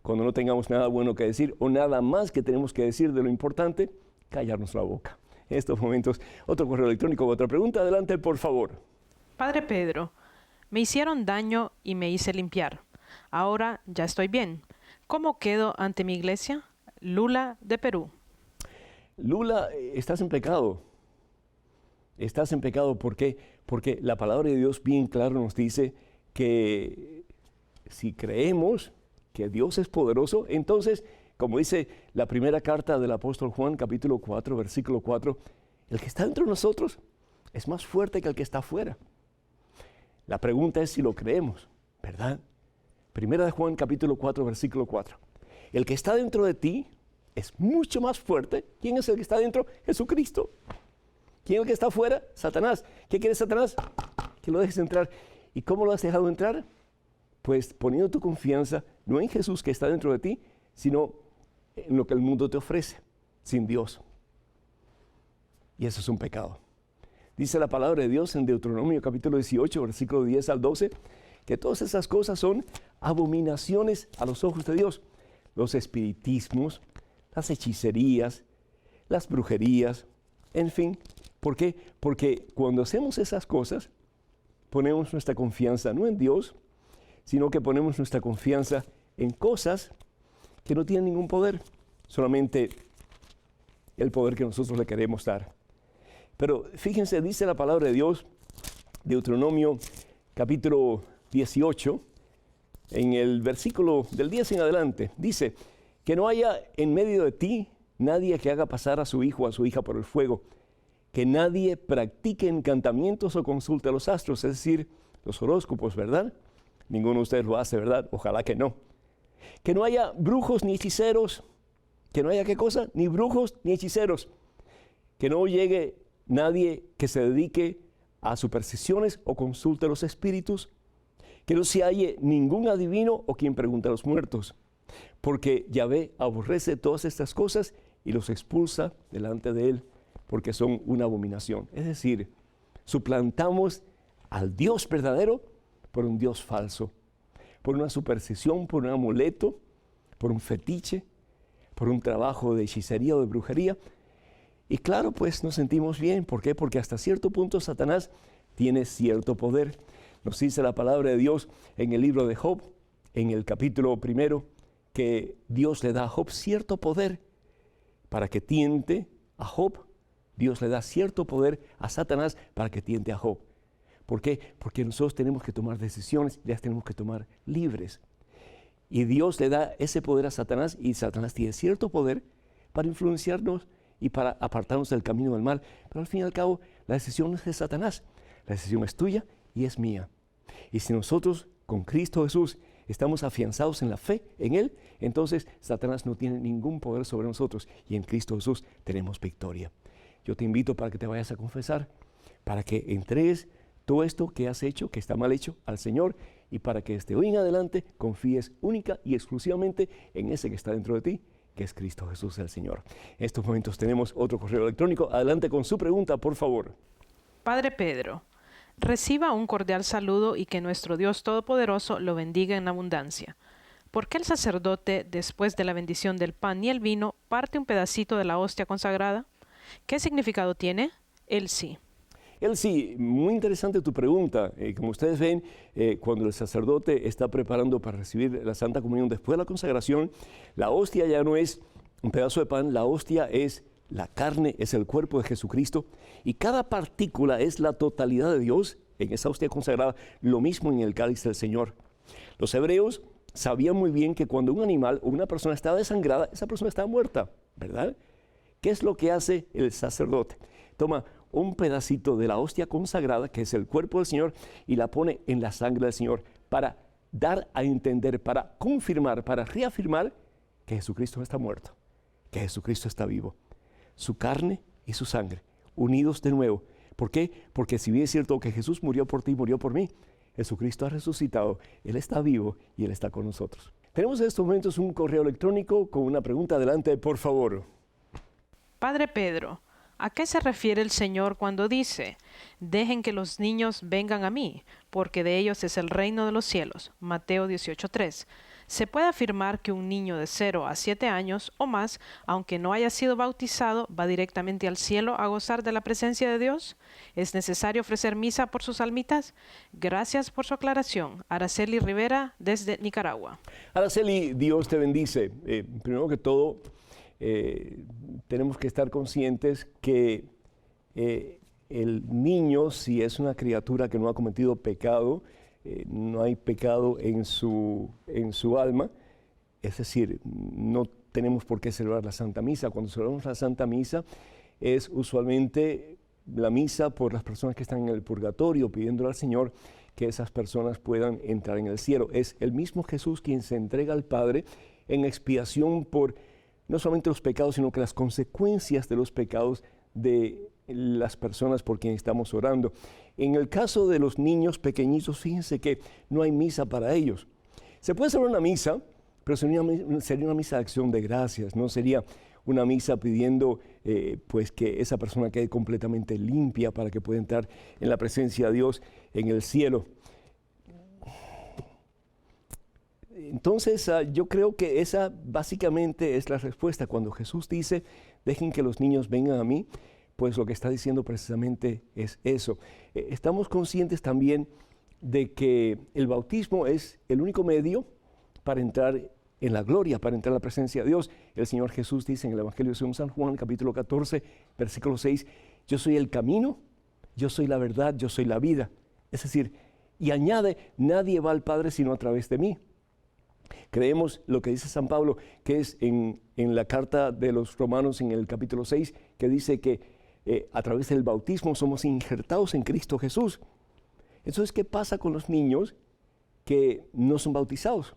cuando no tengamos nada bueno que decir o nada más que tenemos que decir de lo importante, callarnos la boca. En estos momentos, otro correo electrónico, otra pregunta. Adelante, por favor.
Padre Pedro, me hicieron daño y me hice limpiar. Ahora ya estoy bien. ¿Cómo quedo ante mi iglesia? Lula, de Perú.
Lula, estás en pecado. Estás en pecado, ¿por qué? Porque la palabra de Dios bien claro nos dice que si creemos que Dios es poderoso, entonces, como dice la primera carta del apóstol Juan, capítulo 4, versículo 4, el que está dentro de nosotros es más fuerte que el que está afuera. La pregunta es si lo creemos, ¿verdad? Primera de Juan, capítulo 4, versículo 4. El que está dentro de ti es mucho más fuerte. ¿Quién es el que está dentro? Jesucristo. ¿Quién es el que está afuera? Satanás. ¿Qué quiere Satanás? Que lo dejes entrar. ¿Y cómo lo has dejado entrar? Pues poniendo tu confianza no en Jesús que está dentro de ti, sino en lo que el mundo te ofrece, sin Dios. Y eso es un pecado. Dice la palabra de Dios en Deuteronomio capítulo 18, versículo 10 al 12, que todas esas cosas son abominaciones a los ojos de Dios. Los espiritismos, las hechicerías, las brujerías, en fin. ¿Por qué? Porque cuando hacemos esas cosas, ponemos nuestra confianza no en Dios, sino que ponemos nuestra confianza en cosas que no tienen ningún poder, solamente el poder que nosotros le queremos dar. Pero fíjense, dice la palabra de Dios, Deuteronomio capítulo 18, en el versículo del 10 en adelante, dice que no haya en medio de ti nadie que haga pasar a su hijo o a su hija por el fuego, que nadie practique encantamientos o consulte a los astros, es decir, los horóscopos, ¿verdad? Ninguno de ustedes lo hace, ¿verdad? Ojalá que no. Que no haya brujos ni hechiceros, que no haya ¿qué cosa? Ni brujos ni hechiceros, que no llegue nadie que se dedique a supersticiones o consulte a los espíritus, que no se halle ningún adivino o quien pregunte a los muertos, porque Yahvé aborrece todas estas cosas y los expulsa delante de él, porque son una abominación. Es decir, suplantamos al Dios verdadero por un Dios falso, por una superstición, por un amuleto, por un fetiche. por un trabajo de hechicería o de brujería. Y claro, pues nos sentimos bien. ¿Por qué? Porque hasta cierto punto Satanás tiene cierto poder. Nos dice la palabra de Dios en el libro de Job, en el capítulo 1, que Dios le da a Job cierto poder para que tiente a Job. Dios le da cierto poder a Satanás para que tiente a Job. ¿Por qué? Porque nosotros tenemos que tomar decisiones y las tenemos que tomar libres. Y Dios le da ese poder a Satanás, y Satanás tiene cierto poder para influenciarnos y para apartarnos del camino del mal. Pero al fin y al cabo, la decisión no es de Satanás, la decisión es tuya y es mía. Y si nosotros con Cristo Jesús estamos afianzados en la fe en Él, entonces Satanás no tiene ningún poder sobre nosotros, y en Cristo Jesús tenemos victoria. Yo te invito para que te vayas a confesar, para que entregues todo esto que has hecho, que está mal hecho, al Señor, y para que desde hoy en adelante confíes única y exclusivamente en ese que está dentro de ti, que es Cristo Jesús el Señor. En estos momentos tenemos otro correo electrónico. Adelante con su pregunta, por favor.
Padre Pedro, reciba un cordial saludo y que nuestro Dios Todopoderoso lo bendiga en abundancia. ¿Por qué el sacerdote, después de la bendición del pan y el vino, parte un pedacito de la hostia consagrada? ¿Qué significado tiene? Él sí.
Muy interesante tu pregunta. Como ustedes ven, cuando el sacerdote está preparando para recibir la Santa Comunión después de la consagración, la hostia ya no es un pedazo de pan, la hostia es la carne, es el cuerpo de Jesucristo, y cada partícula es la totalidad de Dios en esa hostia consagrada, lo mismo en el cáliz del Señor. Los hebreos sabían muy bien que cuando un animal o una persona estaba desangrada, esa persona estaba muerta, ¿verdad? ¿Qué es lo que hace el sacerdote? Toma un pedacito de la hostia consagrada, que es el cuerpo del Señor, y la pone en la sangre del Señor para dar a entender, para confirmar, para reafirmar que Jesucristo no está muerto, que Jesucristo está vivo. Su carne y su sangre, unidos de nuevo. ¿Por qué? Porque si bien es cierto que Jesús murió por ti, murió por mí, Jesucristo ha resucitado, Él está vivo y Él está con nosotros. Tenemos en estos momentos un correo electrónico con una pregunta. Adelante, por favor.
Padre Pedro, ¿a qué se refiere el Señor cuando dice, dejen que los niños vengan a mí, porque de ellos es el reino de los cielos? Mateo 18:3. ¿Se puede afirmar que un niño de 0 a 7 años o más, aunque no haya sido bautizado, va directamente al cielo a gozar de la presencia de Dios? ¿Es necesario ofrecer misa por sus almitas? Gracias por su aclaración. Araceli Rivera, desde Nicaragua.
Araceli, Dios te bendice. Primero que todo, tenemos que estar conscientes que el niño, si es una criatura que no ha cometido pecado, no hay pecado en su alma, es decir, no tenemos por qué celebrar la Santa Misa. Cuando celebramos la Santa Misa es usualmente la misa por las personas que están en el purgatorio, pidiéndole al Señor que esas personas puedan entrar en el cielo. Es el mismo Jesús quien se entrega al Padre en expiación por no solamente los pecados, sino que las consecuencias de los pecados de las personas por quienes estamos orando. En el caso de los niños pequeñitos, fíjense que no hay misa para ellos. Se puede hacer una misa, pero sería una misa de acción de gracias, no sería una misa pidiendo pues que esa persona quede completamente limpia para que pueda entrar en la presencia de Dios en el cielo. Entonces, yo creo que esa básicamente es la respuesta. Cuando Jesús dice, dejen que los niños vengan a mí, pues lo que está diciendo precisamente es eso. Estamos conscientes también de que el bautismo es el único medio para entrar en la gloria, para entrar en la presencia de Dios. El Señor Jesús dice en el Evangelio según San Juan, capítulo 14, versículo 6, yo soy el camino, yo soy la verdad, yo soy la vida. Es decir, y añade, nadie va al Padre sino a través de mí. Creemos lo que dice San Pablo, que es en la carta de los Romanos en el capítulo 6, que dice que a través del bautismo somos injertados en Cristo Jesús. Entonces, ¿qué pasa con los niños que no son bautizados?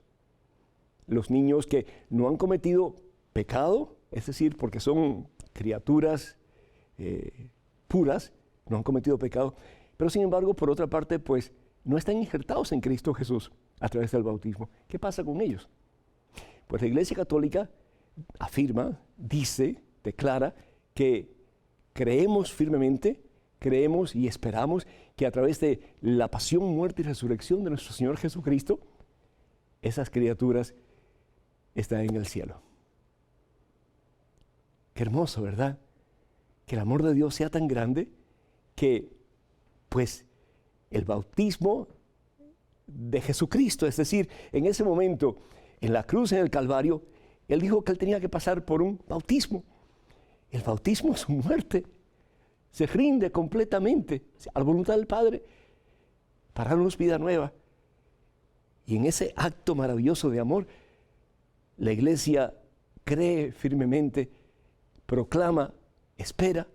Los niños que no han cometido pecado, es decir, porque son criaturas puras, no han cometido pecado, pero sin embargo, por otra parte, pues no están injertados en Cristo Jesús a través del bautismo. ¿Qué pasa con ellos? Pues la Iglesia Católica afirma, dice, declara que creemos firmemente, creemos y esperamos que a través de la pasión, muerte y resurrección de nuestro Señor Jesucristo, esas criaturas están en el cielo. Qué hermoso, ¿verdad? Que el amor de Dios sea tan grande que, pues, el bautismo de Jesucristo, es decir, en ese momento, en la cruz, en el Calvario, Él dijo que Él tenía que pasar por un bautismo. El bautismo es su muerte. Se rinde completamente a la voluntad del Padre para darnos vida nueva. Y en ese acto maravilloso de amor, la Iglesia cree firmemente, proclama, espera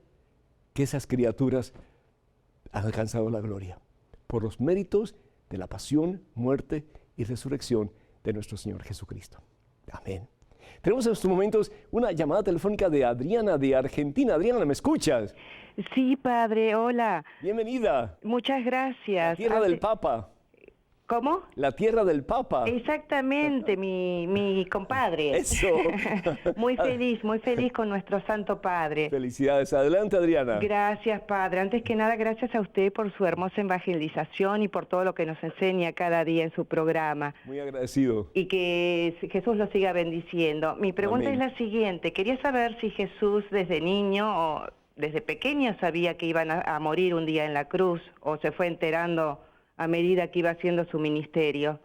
que esas criaturas han alcanzado la gloria por los méritos de la pasión, muerte y resurrección de nuestro Señor Jesucristo. Amén. Tenemos en estos momentos una llamada telefónica de Adriana de Argentina. Adriana, ¿me escuchas?
Sí, padre, hola.
Bienvenida.
Muchas gracias.
La tierra del Papa.
¿Cómo?
La tierra del Papa.
Exactamente, mi compadre.
Eso.
muy feliz con nuestro Santo Padre.
Felicidades. Adelante, Adriana.
Gracias, padre. Antes que nada, gracias a usted por su hermosa evangelización y por todo lo que nos enseña cada día en su programa.
Muy agradecido.
Y que Jesús lo siga bendiciendo. Mi pregunta
Amén.
es la siguiente. Quería saber si Jesús desde niño o desde pequeño sabía que iban a morir un día en la cruz o se fue enterando a medida que iba haciendo su ministerio.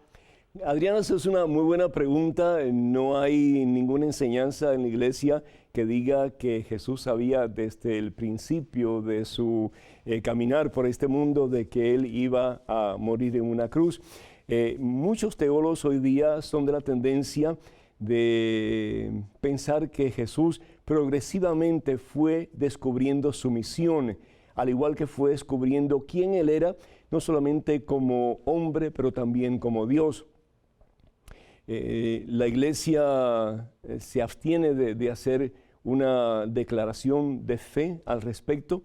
Adriana, esa es una muy buena pregunta. No hay ninguna enseñanza en la iglesia que diga que Jesús sabía desde el principio de su caminar por este mundo de que Él iba a morir en una cruz. Muchos teólogos hoy día son de la tendencia de pensar que Jesús progresivamente fue descubriendo su misión, al igual que fue descubriendo quién Él era, no solamente como hombre, pero también como Dios. La iglesia se abstiene de hacer una declaración de fe al respecto,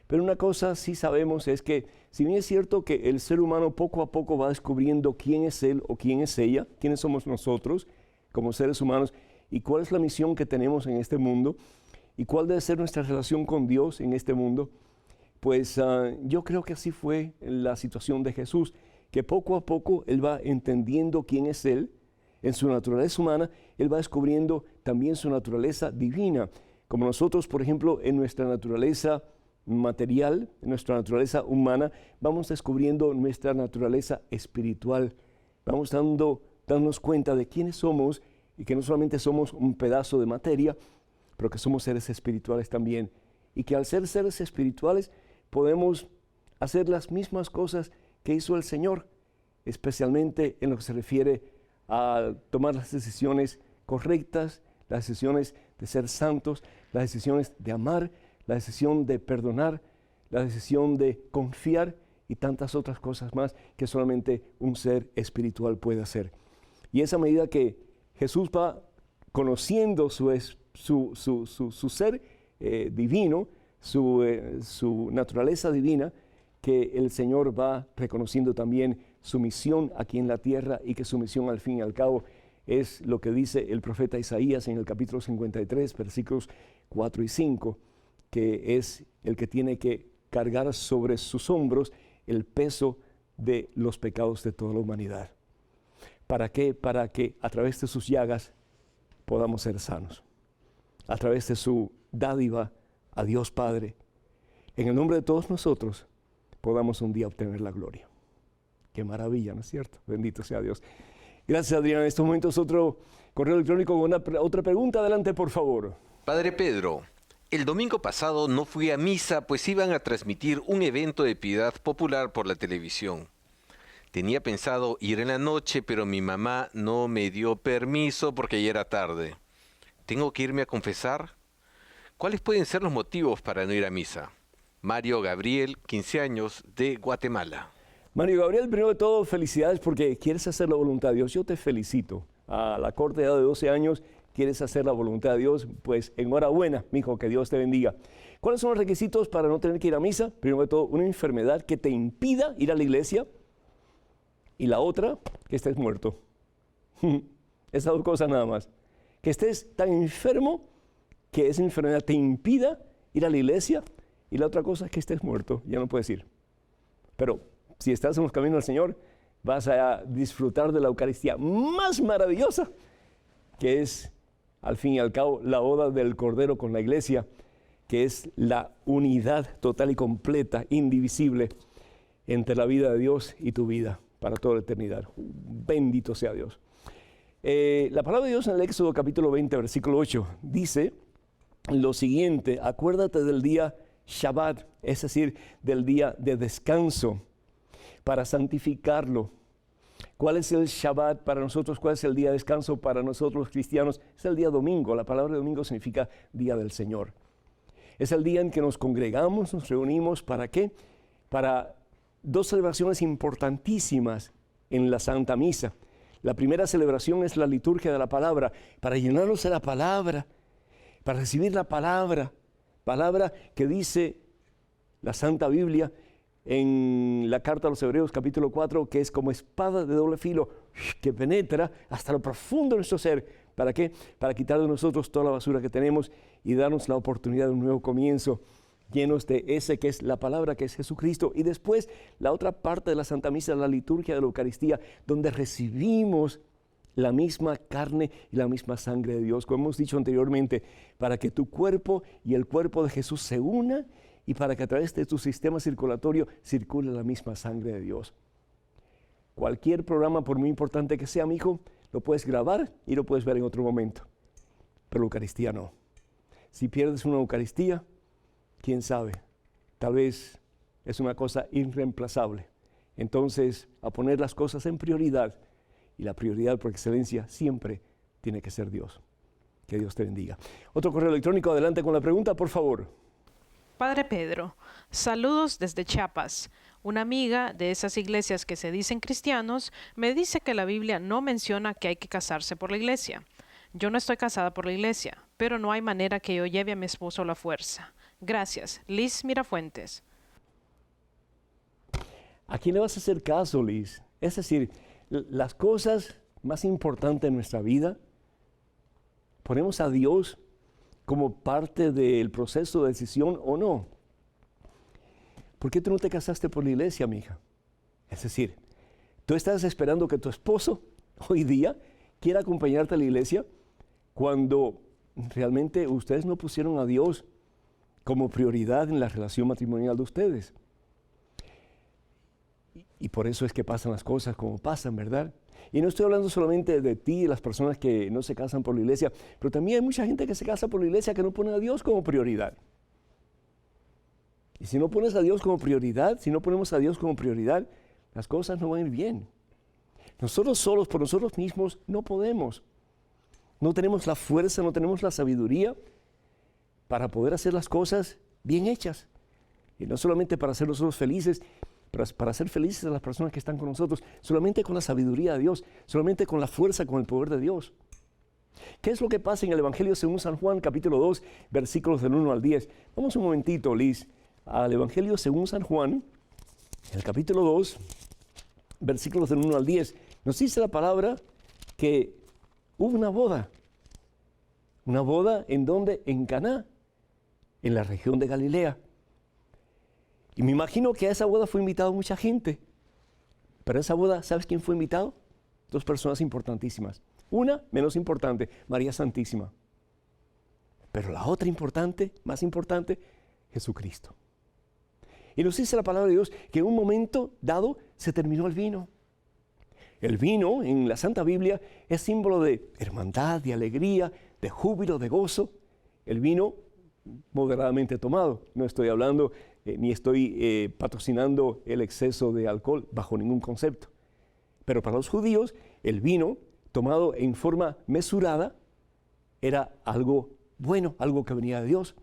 pero una cosa sí sabemos es que, si bien es cierto que el ser humano poco a poco va descubriendo quién es él o quién es ella, quiénes somos nosotros como seres humanos y cuál es la misión que tenemos en este mundo y cuál debe ser nuestra relación con Dios en este mundo, pues yo creo que así fue la situación de Jesús, que poco a poco Él va entendiendo quién es Él. En su naturaleza humana, Él va descubriendo también su naturaleza divina. Como nosotros, por ejemplo, en nuestra naturaleza material, en nuestra naturaleza humana, vamos descubriendo nuestra naturaleza espiritual. Vamos dándonos cuenta de quiénes somos y que no solamente somos un pedazo de materia, pero que somos seres espirituales también. Y que al ser seres espirituales podemos hacer las mismas cosas que hizo el Señor, especialmente en lo que se refiere a tomar las decisiones correctas, las decisiones de ser santos, las decisiones de amar, la decisión de perdonar, la decisión de confiar y tantas otras cosas más que solamente un ser espiritual puede hacer. Y esa medida que Jesús va conociendo su ser divino, su naturaleza divina, que el Señor va reconociendo también su misión aquí en la tierra y que su misión al fin y al cabo es lo que dice el profeta Isaías en el capítulo 53, versículos 4 y 5, que es el que tiene que cargar sobre sus hombros el peso de los pecados de toda la humanidad. ¿Para qué? Para que a través de sus llagas podamos ser sanos. A través de su dádiva a Dios Padre, en el nombre de todos nosotros, podamos un día obtener la gloria. Qué maravilla, ¿no es cierto? Bendito sea Dios. Gracias, Adriana. En estos momentos otro correo electrónico con otra pregunta. Adelante, por favor.
Padre Pedro, el domingo pasado no fui a misa, pues iban a transmitir un evento de piedad popular por la televisión. Tenía pensado ir en la noche, pero mi mamá no me dio permiso porque ya era tarde. ¿Tengo que irme a confesar? ¿Cuáles pueden ser los motivos para no ir a misa? Mario Gabriel, 15 años, de Guatemala.
Mario Gabriel, primero de todo, felicidades porque quieres hacer la voluntad de Dios. Yo te felicito. A la corta edad de 12 años, quieres hacer la voluntad de Dios. Pues enhorabuena, mijo, que Dios te bendiga. ¿Cuáles son los requisitos para no tener que ir a misa? Primero de todo, una enfermedad que te impida ir a la iglesia. Y la otra, que estés muerto. Esas dos cosas nada más. Que estés tan enfermo que esa enfermedad te impida ir a la iglesia. Y la otra cosa es que estés muerto, ya no puedes ir. Pero si estás en los caminos del Señor, vas a disfrutar de la Eucaristía más maravillosa, que es al fin y al cabo, la boda del Cordero con la iglesia, que es la unidad total y completa, indivisible, entre la vida de Dios y tu vida, para toda la eternidad. Bendito sea Dios. La palabra de Dios en el Éxodo capítulo 20, versículo 8, dice lo siguiente: acuérdate del día Shabbat, es decir, del día de descanso, para santificarlo. ¿Cuál es el Shabbat para nosotros? ¿Cuál es el día de descanso para nosotros los cristianos? Es el día domingo. La palabra domingo significa día del Señor. Es el día en que nos congregamos, nos reunimos. ¿Para qué? Para dos celebraciones importantísimas en la Santa Misa. La primera celebración es la liturgia de la palabra, para llenarnos de la palabra, para recibir la palabra que dice la Santa Biblia en la carta a los Hebreos capítulo 4, que es como espada de doble filo que penetra hasta lo profundo de nuestro ser. ¿Para qué? Para quitar de nosotros toda la basura que tenemos y darnos la oportunidad de un nuevo comienzo, llenos de ese que es la palabra, que es Jesucristo. Y después la otra parte de la Santa Misa, la liturgia de la Eucaristía, donde recibimos la misma carne y la misma sangre de Dios, como hemos dicho anteriormente, para que tu cuerpo y el cuerpo de Jesús se unan y para que a través de tu sistema circulatorio circule la misma sangre de Dios. Cualquier programa, por muy importante que sea, mi hijo, lo puedes grabar y lo puedes ver en otro momento, pero la Eucaristía no. Si pierdes una Eucaristía, quién sabe, tal vez es una cosa irreemplazable. Entonces, a poner las cosas en prioridad, y la prioridad por excelencia siempre tiene que ser Dios. Que Dios te bendiga. Otro correo electrónico, adelante con la pregunta, por favor.
Padre Pedro, saludos desde Chiapas. Una amiga de esas iglesias que se dicen cristianos me dice que la Biblia no menciona que hay que casarse por la iglesia. Yo no estoy casada por la iglesia, pero no hay manera que yo lleve a mi esposo a la fuerza. Gracias. Liz Mirafuentes.
¿A quién le vas a hacer caso, Liz? Es decir, las cosas más importantes en nuestra vida, ponemos a Dios como parte del proceso de decisión o no. ¿Por qué tú no te casaste por la iglesia, mija? Es decir, tú estás esperando que tu esposo hoy día quiera acompañarte a la iglesia cuando realmente ustedes no pusieron a Dios como prioridad en la relación matrimonial de ustedes. Y por eso es que pasan las cosas como pasan, ¿verdad? Y no estoy hablando solamente de ti y las personas que no se casan por la iglesia, pero también hay mucha gente que se casa por la iglesia que no pone a Dios como prioridad. Y si no pones a Dios como prioridad, si no ponemos a Dios como prioridad, las cosas no van a ir bien. Nosotros solos, por nosotros mismos, no podemos. No tenemos la fuerza, no tenemos la sabiduría para poder hacer las cosas bien hechas. Y no solamente para hacer nosotros felices, para hacer felices a las personas que están con nosotros, solamente con la sabiduría de Dios, solamente con la fuerza, con el poder de Dios. ¿Qué es lo que pasa en el Evangelio según San Juan, capítulo 2, versículos del 1 al 10? Vamos un momentito, Liz, al Evangelio según San Juan, el capítulo 2, versículos del 1 al 10. Nos dice la palabra que hubo una boda en donde, en Caná, en la región de Galilea. Y me imagino que a esa boda fue invitado mucha gente. Pero a esa boda, ¿sabes quién fue invitado? Dos personas importantísimas. Una, menos importante, María Santísima. Pero la otra importante, más importante, Jesucristo. Y nos dice la palabra de Dios que en un momento dado se terminó el vino. El vino en la Santa Biblia es símbolo de hermandad, de alegría, de júbilo, de gozo. El vino moderadamente tomado. No estoy hablando ni estoy patrocinando el exceso de alcohol bajo ningún concepto. Pero para los judíos, el vino tomado en forma mesurada era algo bueno, algo que venía de Dios.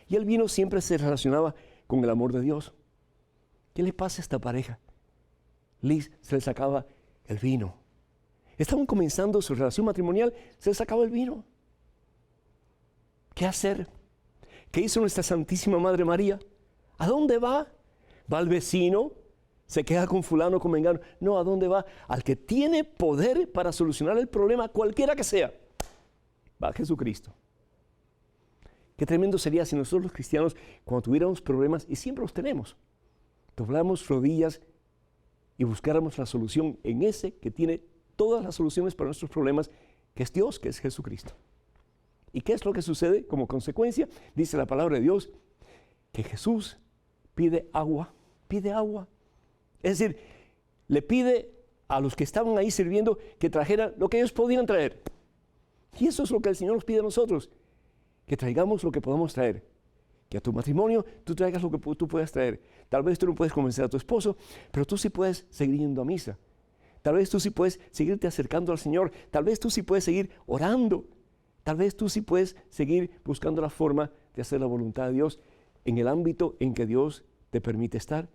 Y el vino siempre se relacionaba con el amor de Dios. ¿Qué le pasa a esta pareja? Liz se le sacaba el vino. Estaban comenzando su relación matrimonial, se le sacaba el vino. ¿Qué hacer? ¿Qué hizo nuestra Santísima Madre María? ¿A dónde va? ¿Va al vecino? ¿Se queda con fulano, con mengano? No, ¿a dónde va? Al que tiene poder para solucionar el problema, cualquiera que sea. Va a Jesucristo. Qué tremendo sería si nosotros los cristianos, cuando tuviéramos problemas, y siempre los tenemos, dobláramos rodillas y buscáramos la solución en ese que tiene todas las soluciones para nuestros problemas, que es Dios, que es Jesucristo. ¿Y qué es lo que sucede como consecuencia? Dice la palabra de Dios que Jesús pide agua. Es decir, le pide a los que estaban ahí sirviendo que trajeran lo que ellos podían traer. Y eso es lo que el Señor nos pide a nosotros, que traigamos lo que podamos traer. Que a tu matrimonio tú traigas lo que tú puedas traer. Tal vez tú no puedes convencer a tu esposo, pero tú sí puedes seguir yendo a misa. Tal vez tú sí puedes seguirte acercando al Señor. Tal vez tú sí puedes seguir orando. Tal vez tú sí puedes seguir buscando la forma de hacer la voluntad de Dios en el ámbito en que Dios te permite estar.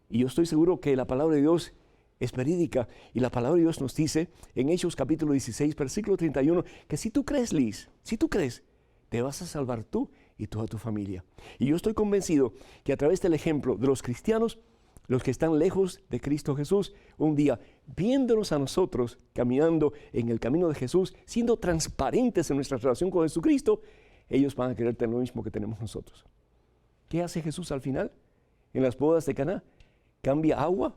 Y yo estoy seguro que la palabra de Dios es verídica. Y la palabra de Dios nos dice en Hechos capítulo 16, versículo 31, que si tú crees, Liz, si tú crees, te vas a salvar tú y toda tu familia. Y yo estoy convencido que a través del ejemplo de los cristianos, los que están lejos de Cristo Jesús, un día viéndonos a nosotros caminando en el camino de Jesús, siendo transparentes en nuestra relación con Jesucristo, ellos van a querer tener lo mismo que tenemos nosotros. ¿Qué hace Jesús al final? En las bodas de Caná, cambia agua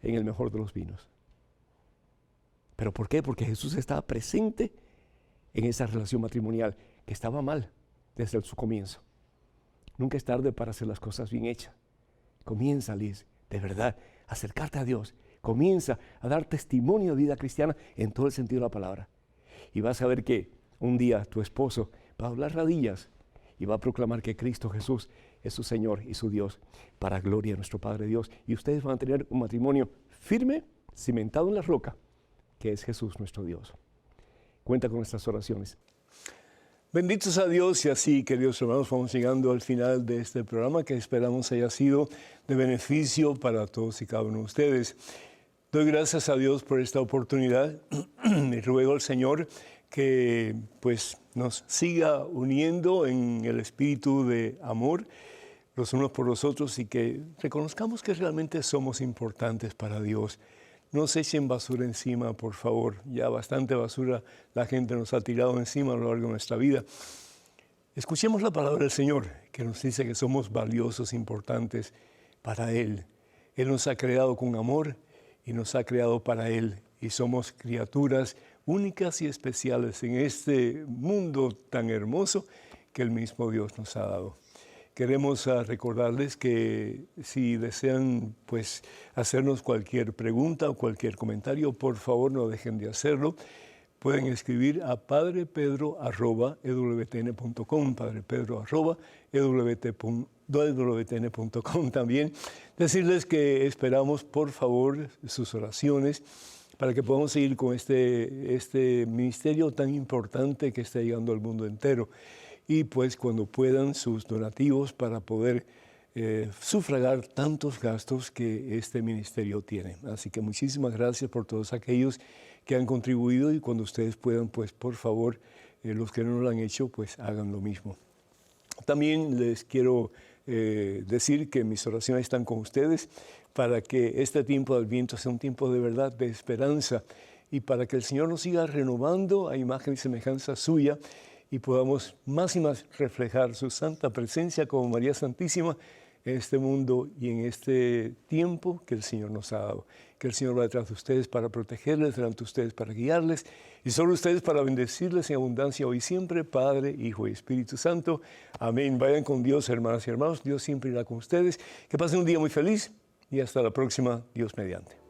en el mejor de los vinos. ¿Pero por qué? Porque Jesús estaba presente en esa relación matrimonial que estaba mal desde su comienzo. Nunca es tarde para hacer las cosas bien hechas. Comienza, Liz, de verdad, a acercarte a Dios. Comienza a dar testimonio de vida cristiana en todo el sentido de la palabra. Y vas a ver que un día tu esposo va a hablar rodillas y va a proclamar que Cristo Jesús es su Señor y su Dios, para gloria de nuestro Padre Dios. Y ustedes van a tener un matrimonio firme, cimentado en la roca, que es Jesús nuestro Dios. Cuenta con nuestras oraciones. Benditos a Dios, y así, queridos hermanos, vamos llegando al final de este programa que esperamos haya sido de beneficio para todos y cada uno de ustedes. Doy gracias a Dios por esta oportunidad y ruego al Señor que pues nos siga uniendo en el espíritu de amor los unos por los otros y que reconozcamos que realmente somos importantes para Dios. No se echen basura encima, por favor. Ya bastante basura la gente nos ha tirado encima a lo largo de nuestra vida. Escuchemos la palabra del Señor, que nos dice que somos valiosos, importantes para Él. Él nos ha creado con amor y nos ha creado para Él. Y somos criaturas únicas y especiales en este mundo tan hermoso que el mismo Dios nos ha dado. Queremos recordarles que si desean pues, hacernos cualquier pregunta o cualquier comentario, por favor no dejen de hacerlo. Pueden escribir a padrepedro@ewtn.com, padrepedro@ewtn.com también. Decirles que esperamos, por favor, sus oraciones para que podamos seguir con este ministerio tan importante que está llegando al mundo entero. Y pues cuando puedan sus donativos para poder sufragar tantos gastos que este ministerio tiene. Así que muchísimas gracias por todos aquellos que han contribuido y cuando ustedes puedan, pues por favor, los que no lo han hecho, pues hagan lo mismo. También les quiero decir que mis oraciones están con ustedes para que este tiempo del Adviento sea un tiempo de verdad, de esperanza y para que el Señor nos siga renovando a imagen y semejanza suya y podamos más y más reflejar su santa presencia como María Santísima en este mundo y en este tiempo que el Señor nos ha dado. Que el Señor va detrás de ustedes para protegerles, delante de ustedes para guiarles y sobre ustedes para bendecirles en abundancia hoy siempre, Padre, Hijo y Espíritu Santo. Amén. Vayan con Dios, hermanas y hermanos. Dios siempre irá con ustedes. Que pasen un día muy feliz y hasta la próxima, Dios mediante.